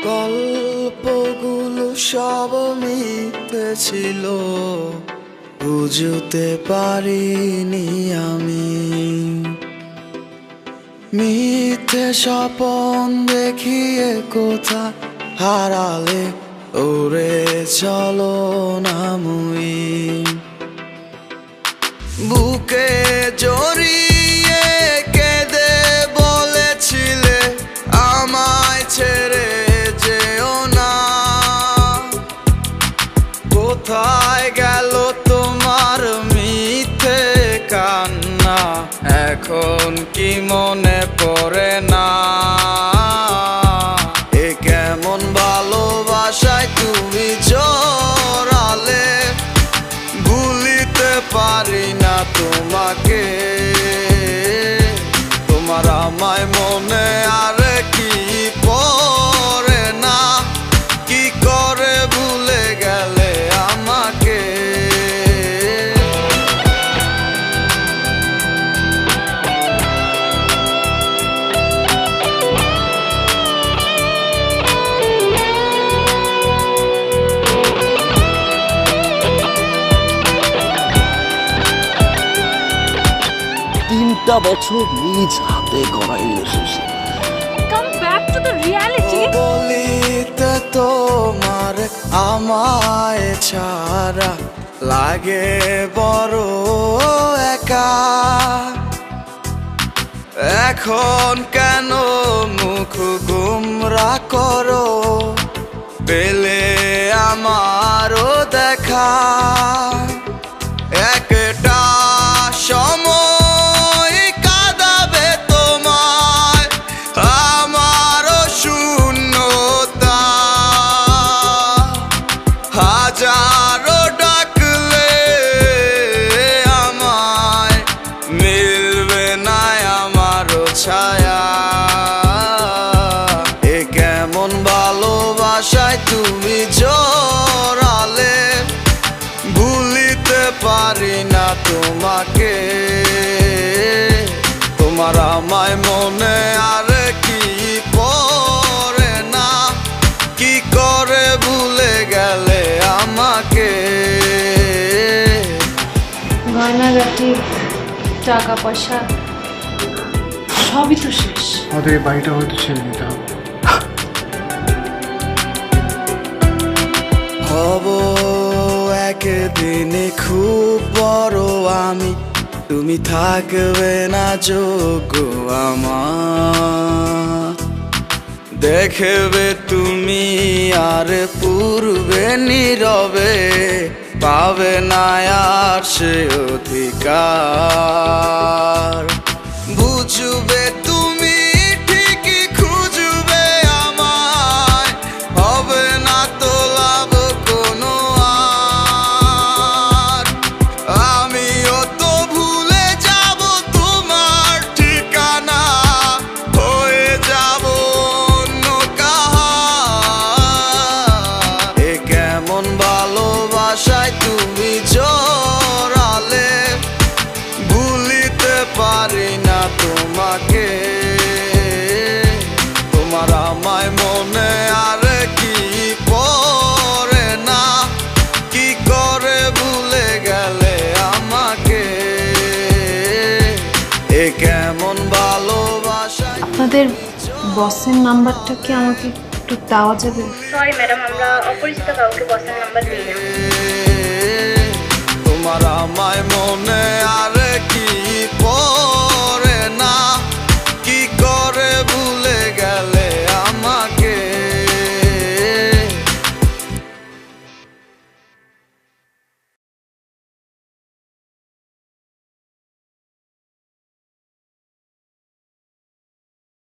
গল্পগুলো সব মিথ্যে ছিল, বুঝতে পারিনি আমি। মিথ্যে স্বপন দেখিয়ে কোথা হারালে ওরে চলো না মুই। বুকে জড়িয়ে কেঁদে বলেছিলে আমায় ছেড়ে যেও না। কোথায় গেল তোমার মিথ্যে কান্না, এখন কি মনে পড়ে না? এ কেমন ভালোবাসায় তুমি জড়ালে, ভুলিতে পারি না তোমাকে। তোমার আমায় মনে আর কি পড়ে না, কি করে ভুলে গেলে আমাকে। তিনটা বছর নিজ হাতে গড়া relationship. Come back to the reality. বলিতে তোমার আমায় ছাড়া লাগে বড় একা। এখন কেন মুখ গুমরা করো, পেলে আমারও দেখা। একটা সময় কাঁদাবে তোমায় আমারও শূন্যতা। হাজারো ডাকলে আমায় মিলবে না আমারও ছায়া। এ কেমন ভালোবাসায় তুমি জড়ালে, ভুলিতে পারি না তোমাকে। তোমার আমায় মনে আর কি পড়ে না, কি করে ভুলে গেলে আমাকে। গয়নাগাটি, টাকা পয়সা সবই তো শেষ। আমাদের এই বাড়িটা হয়তো ছেড়ে দিতে হবে। হব একদিনে খুব বড় আমি, তুমি থাকবে না যোগ্য আমার। দেখবে তুমি আর পূর্বে নীরবে, পাবে না আর সে অধিকার। বুঝবে তুমি ঠিকই খুঁজবে আমায়, হবে না তো লাভ কোনো আর। আমিও তো ভুলে যাব তোমার ঠিকানা, হয়ে যাব অন্য কাহার। এ কেমন ভালোবাসায় তুমি জড়ালে, ভুলিতে পারি না তোমাকে। তোমার আমায় মনে আর কি পড়ে না, কি করে ভুলে গেলে আমাকে। এ কেমন ভালোবাসা। আপনাদের বসের নাম্বারটা কি আমাকে একটু দেওয়া যাবে? সরি ম্যাডাম, আমরা অপরিচিত কাউকে বসের নাম্বার দিই না। তোমার আমায় মনে